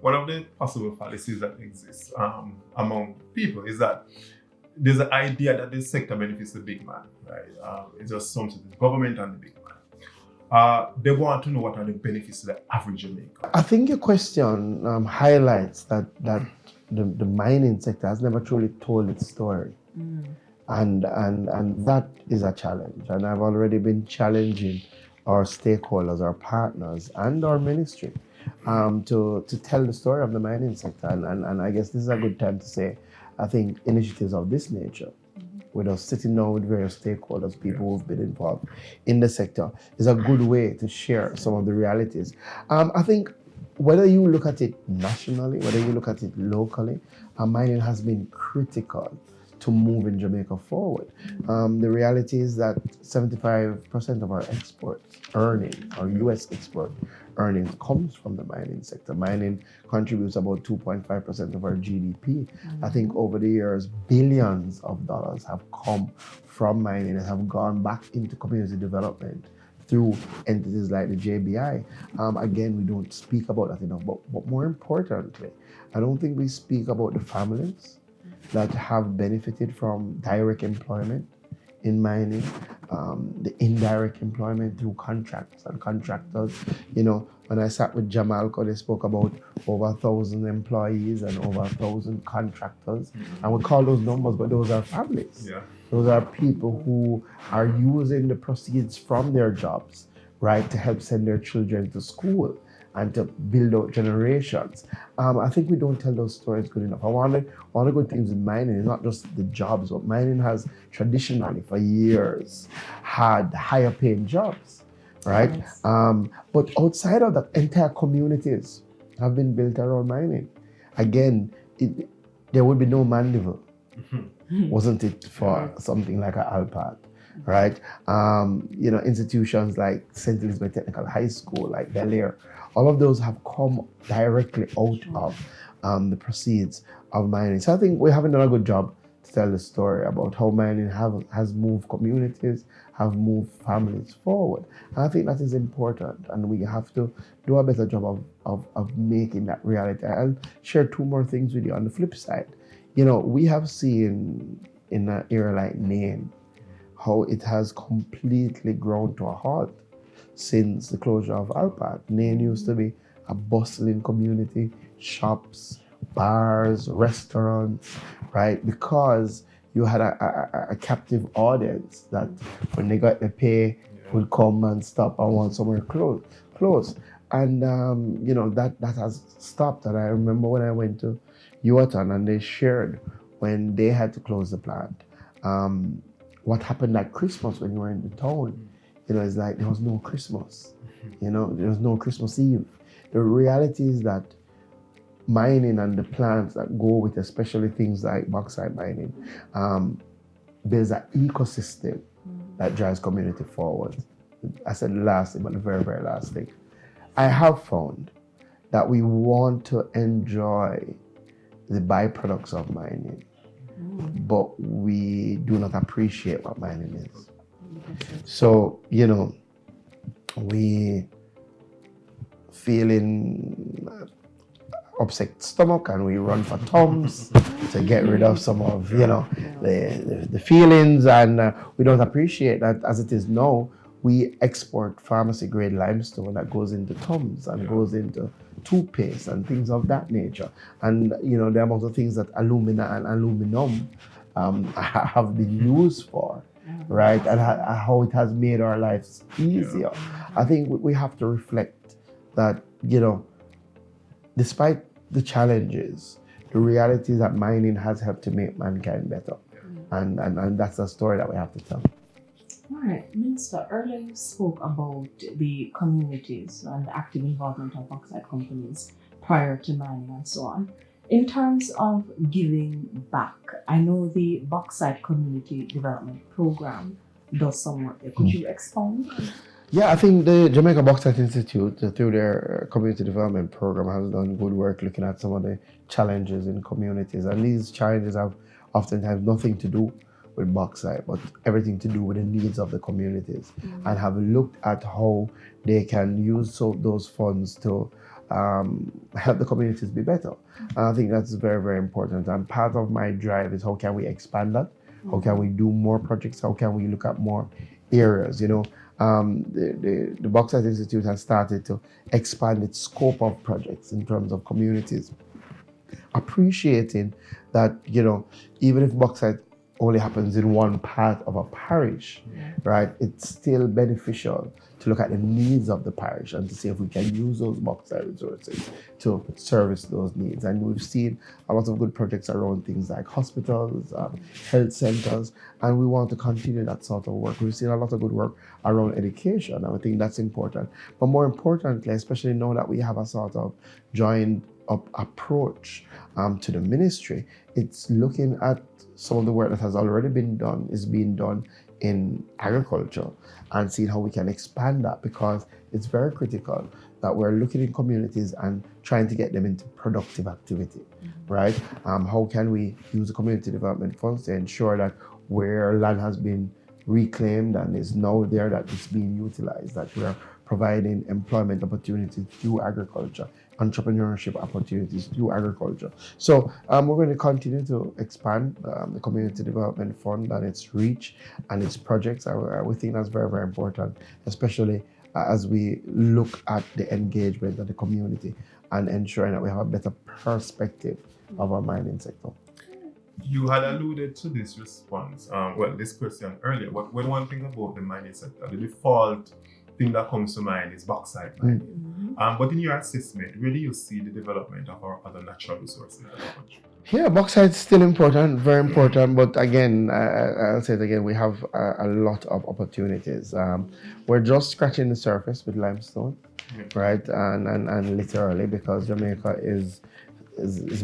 one of the possible fallacies that exists among people is that there's an idea that this sector benefits the big man, right? It's just something to the government and the big man. They want to know what are the benefits to the average Jamaican. I think your question highlights that the mining sector has never truly told its story. And that is a challenge. And I've already been challenging our stakeholders, our partners, and our ministry to tell the story of the mining sector. And I guess this is a good time to say, I think initiatives of this nature, with us sitting down with various stakeholders, people who've been involved in the sector, is a good way to share some of the realities. I think whether you look at it nationally, whether you look at it locally, mining has been critical to moving Jamaica forward. The reality is that 75% of our export earnings, our US export earnings, comes from the mining sector. Mining contributes about 2.5% of our GDP. I think over the years, billions of dollars have come from mining and have gone back into community development through entities like the JBI. Again, we don't speak about that enough, but more importantly, I don't think we speak about the families that have benefited from direct employment in mining, the indirect employment through contracts and contractors. You know, when I sat with Jamalco, they spoke about over 1,000 employees and over 1,000 contractors. And we call those numbers, but those are families. Yeah. Those are people who are using the proceeds from their jobs, right, to help send their children to school and to build out generations. I think we don't tell those stories good enough. One of the good things in mining is not just the jobs, but mining has traditionally for years had higher paying jobs, right? Yes. But outside of that, entire communities have been built around mining. Again, there would be no Mandeville, wasn't it, for something like an Alpad, right? You know, institutions like St. Elizabeth Technical High School, like Bel Air, all of those have come directly out of the proceeds of mining. So I think we haven't done a good job to tell the story about how mining has moved communities, have moved families forward. And I think that is important, and we have to do a better job of making that reality. I'll share two more things with you on the flip side. You know, we have seen in an area like Nain how it has completely ground to a halt since the closure of Alpad. Nain used to be a bustling community, shops, bars, restaurants, right? Because you had a captive audience that when they got the pay would come and stop and want somewhere close. And you know, that has stopped. And I remember when I went to Yuatan and they shared when they had to close the plant, what happened at Christmas when you were in the town. You know, it's like there was no Christmas. You know, there was no Christmas Eve. The reality is that mining and the plants that go with, especially things like bauxite mining, there's an ecosystem that drives community forward. I said the last thing, but the very, very last thing. I have found that we want to enjoy the byproducts of mining, but we do not appreciate what mining is. So, you know, we feeling upset stomach and we run for Tums to get rid of some of, you know, the feelings, and we don't appreciate that as it is now. We export pharmacy grade limestone that goes into Tums and goes into toothpaste and things of that nature. And, you know, the amount of things that alumina and aluminum have been used for, right? And how it has made our lives easier. I think we have to reflect that, you know, despite the challenges, the reality is that mining has helped to make mankind better. And that's a story that we have to tell. All right, Minister, earlier you spoke about the communities and the active involvement of bauxite companies prior to mining and so on. In terms of giving back, I know the Bauxite Community Development Program does some work there. Could you expound? Yeah, I think the Jamaica Bauxite Institute, through their community development program, has done good work looking at some of the challenges in communities. And these challenges have oftentimes nothing to do with bauxite, but everything to do with the needs of the communities, and have looked at how they can use those funds to help the communities be better. And I think that's very, very important. And part of my drive is how can we expand that? How can we do more projects? How can we look at more areas? The Bauxite Institute has started to expand its scope of projects in terms of communities, appreciating that, even if bauxite only happens in one part of a parish, right, it's still beneficial to look at the needs of the parish and to see if we can use those bauxite resources to service those needs. And we've seen a lot of good projects around things like hospitals, health centers, and we want to continue that sort of work. We've seen a lot of good work around education, and I think that's important. But more importantly, especially now that we have a sort of joined up approach to the ministry, it's looking at some of the work that has already been done, is being done in agriculture, and seeing how we can expand that, because it's very critical that we're looking in communities and trying to get them into productive activity, right? How can we use the community development funds to ensure that where land has been reclaimed and is now there, that it's being utilized, that we're providing employment opportunities through agriculture, entrepreneurship opportunities through agriculture. So we're going to continue to expand the Community Development Fund and its reach and its projects. We think that's very, very important, especially as we look at the engagement of the community and ensuring that we have a better perspective of our mining sector. You had alluded to this response, this question earlier. When one thinks about the mining sector, the default thing that comes to mind is bauxite mining. But in your assessment, where do you see the development of our other natural resources in the country? Yeah, bauxite is still important, very important. But again, I'll say it again, we have a lot of opportunities. We're just scratching the surface with limestone, right? And literally, because Jamaica is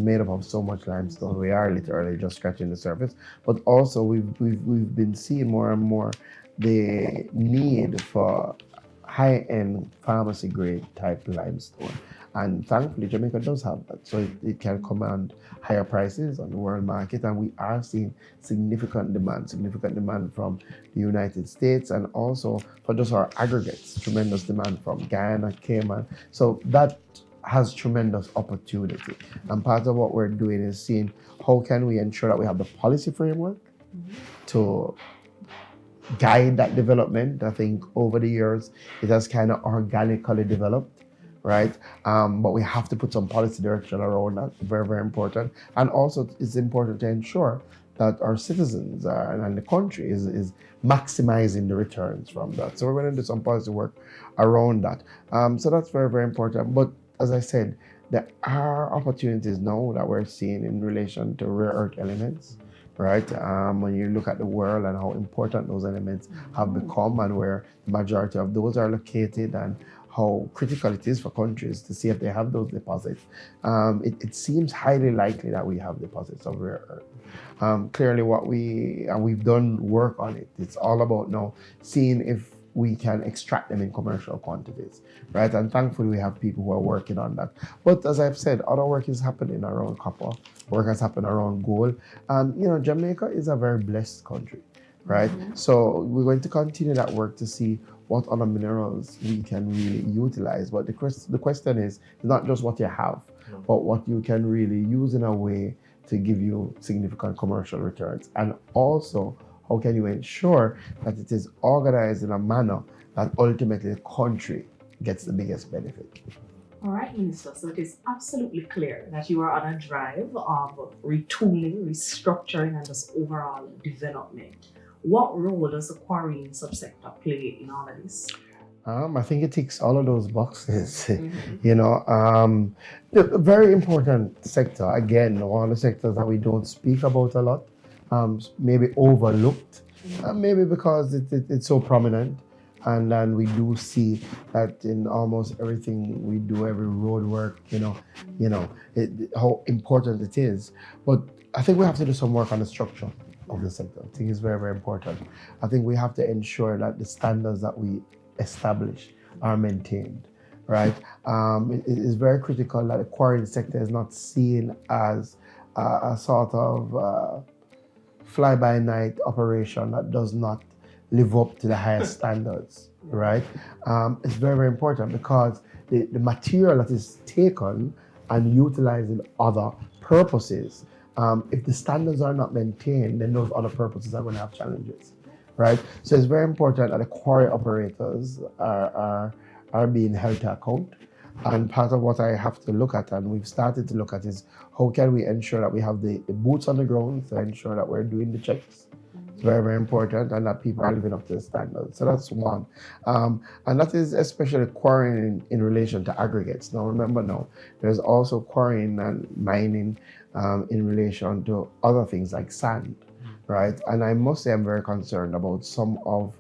made up of so much limestone, we are literally just scratching the surface. But also, we've been seeing more and more the need for high-end pharmacy grade type limestone, and thankfully Jamaica does have that, so it can command higher prices on the world market, and we are seeing significant demand from the United States, and also for just our aggregates, tremendous demand from Guyana, Cayman. So that has tremendous opportunity, and part of what we're doing is seeing how can we ensure that we have the policy framework to guide that development. I think over the years it has kind of organically developed, right? But we have to put some policy direction around that. Very, very important. And also it's important to ensure that our citizens and the country is maximizing the returns from that. So we're going to do some policy work around that. So that's very, very important. But as I said, there are opportunities now that we're seeing in relation to rare earth elements, right? When you look at the world and how important those elements have become, and where the majority of those are located, and how critical it is for countries to see if they have those deposits, it seems highly likely that we have deposits of rare earth. Clearly, we've done work on it. It's all about now seeing if we can extract them in commercial quantities, right? And thankfully, we have people who are working on that. But as I've said, other work is happening around copper, work has happened around gold. Jamaica is a very blessed country, right? So we're going to continue that work to see what other minerals we can really utilize. But the question is not just what you have, but what you can really use in a way to give you significant commercial returns. And also, how can you ensure that it is organized in a manner that ultimately the country gets the biggest benefit? All right, Minister. So it is absolutely clear that you are on a drive of retooling, restructuring, and just overall development. What role does the quarrying subsector play in all of this? I think it ticks all of those boxes. A very important sector. Again, one of the sectors that we don't speak about a lot. Maybe overlooked, maybe because it's so prominent, and then we do see that in almost everything we do, every road work, how important it is. But I think we have to do some work on the structure of the sector. I think it's very, very important. I think we have to ensure that the standards that we establish are maintained, right? It is very critical that the quarrying sector is not seen as a sort of fly-by-night operation that does not live up to the highest standards, right? It's very, very important, because the material that is taken and utilized in other purposes. If the standards are not maintained, then those other purposes are going to have challenges, right? So it's very important that the quarry operators are being held to account. And part of what I have to look at, and we've started to look at, is how can we ensure that we have the boots on the ground to ensure that we're doing the checks. It's very, very important, and that people are living up to the standards. So that's one. And that is especially quarrying in relation to aggregates. Now, remember now, there's also quarrying and mining in relation to other things like sand, right? And I must say I'm very concerned about some of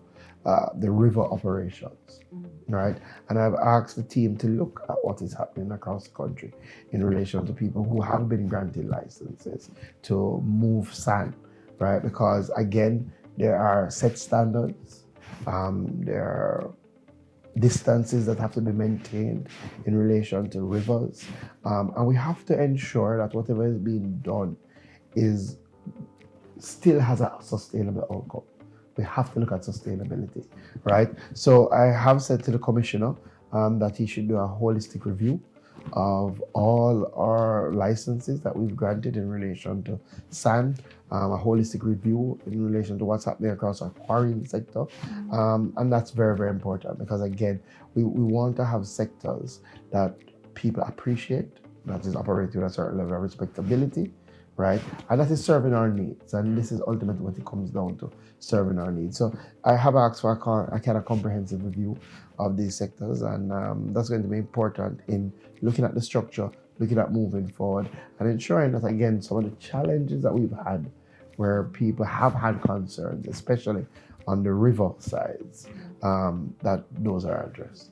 the river operations, right? And I've asked the team to look at what is happening across the country in relation to people who have been granted licenses to move sand, right? Because again, there are set standards, there are distances that have to be maintained in relation to rivers, and we have to ensure that whatever is being done still has a sustainable outcome. We have to look at sustainability, right? So I have said to the commissioner that he should do a holistic review of all our licenses that we've granted in relation to sand, a holistic review in relation to what's happening across our quarrying sector. And that's very, very important because again, we want to have sectors that people appreciate, that is operating at a certain level of respectability, right? And that is serving our needs. And this is ultimately what it comes down to, serving our needs. So I have asked for a kind of comprehensive review of these sectors, and that's going to be important in looking at the structure, looking at moving forward, and ensuring that, again, some of the challenges that we've had where people have had concerns, especially on the river sides, that those are addressed.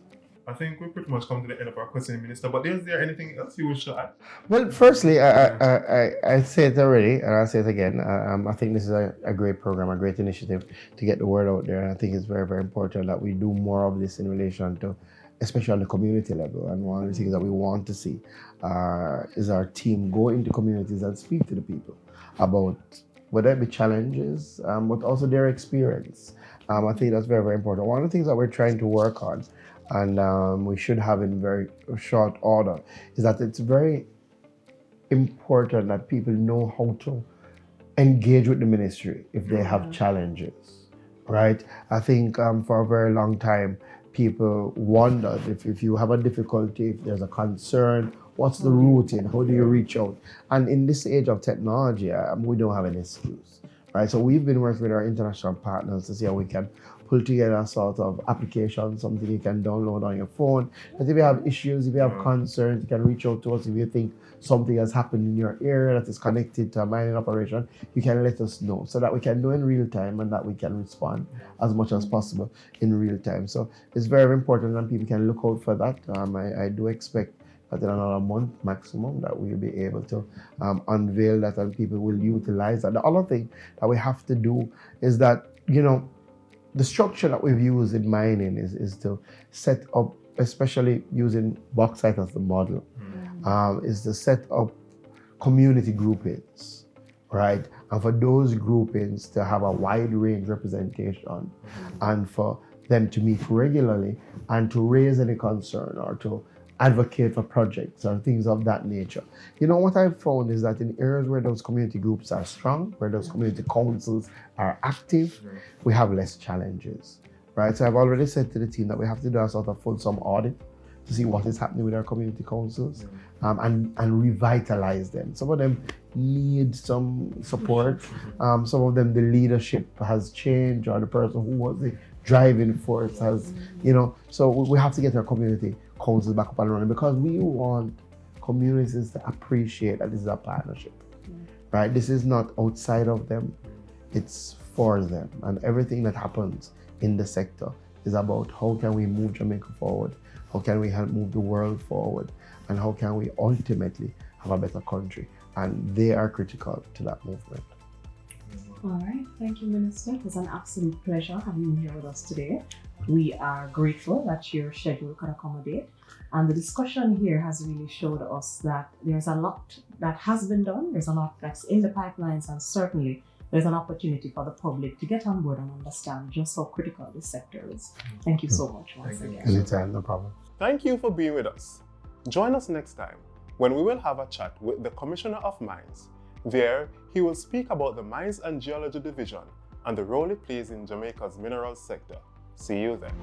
I think we pretty much come to the end of our question, Minister, but is there anything else you wish to add? Well, firstly, I say it already, and I'll say it again. I think this is a great program, a great initiative to get the word out there. And I think it's very, very important that we do more of this in relation to, especially on the community level. And one of the things that we want to see is our team go into communities and speak to the people about whether it be challenges, but also their experience. I think that's very, very important. One of the things that we're trying to work on, and we should have in very short order, is that it's very important that people know how to engage with the ministry if they have challenges, right? I think for a very long time, people wondered if you have a difficulty, if there's a concern, what's the routine, how do you reach out? And in this age of technology, we don't have an excuse, right? So we've been working with our international partners to see how we can pull together a sort of application, something you can download on your phone. That if you have issues, if you have concerns, you can reach out to us. If you think something has happened in your area that is connected to a mining operation, you can let us know so that we can know in real time and that we can respond as much as possible in real time. So it's very important that people can look out for that. I do expect that in another month maximum that we'll be able to unveil that and people will utilize that. The other thing that we have to do is that, the structure that we've used in mining is to set up, especially using bauxite as the model, is to set up community groupings, right? And for those groupings to have a wide range representation and for them to meet regularly and to raise any concern or to advocate for projects or things of that nature. What I've found is that in areas where those community groups are strong, where those community councils are active, we have less challenges, right? So I've already said to the team that we have to do a sort of fulsome audit to see what is happening with our community councils and revitalize them. Some of them need some support. Some of them, the leadership has changed or the person who was the driving force has, so we have to get our community councils back up and running because we want communities to appreciate that this is a partnership, right? This is not outside of them, it's for them. And everything that happens in the sector is about how can we move Jamaica forward, how can we help move the world forward, and how can we ultimately have a better country. And they are critical to that movement. All right, thank you, Minister. It was an absolute pleasure having you here with us today. We are grateful that your schedule can accommodate. And the discussion here has really showed us that there's a lot that has been done. There's a lot that's in the pipelines, and certainly there's an opportunity for the public to get on board and understand just how critical this sector is. Thank you so much once Thank you. again. Anytime, no problem. Thank you for being with us. Join us next time when we will have a chat with the Commissioner of Mines. There, he will speak about the Mines and Geology Division and the role it plays in Jamaica's minerals sector. See you then.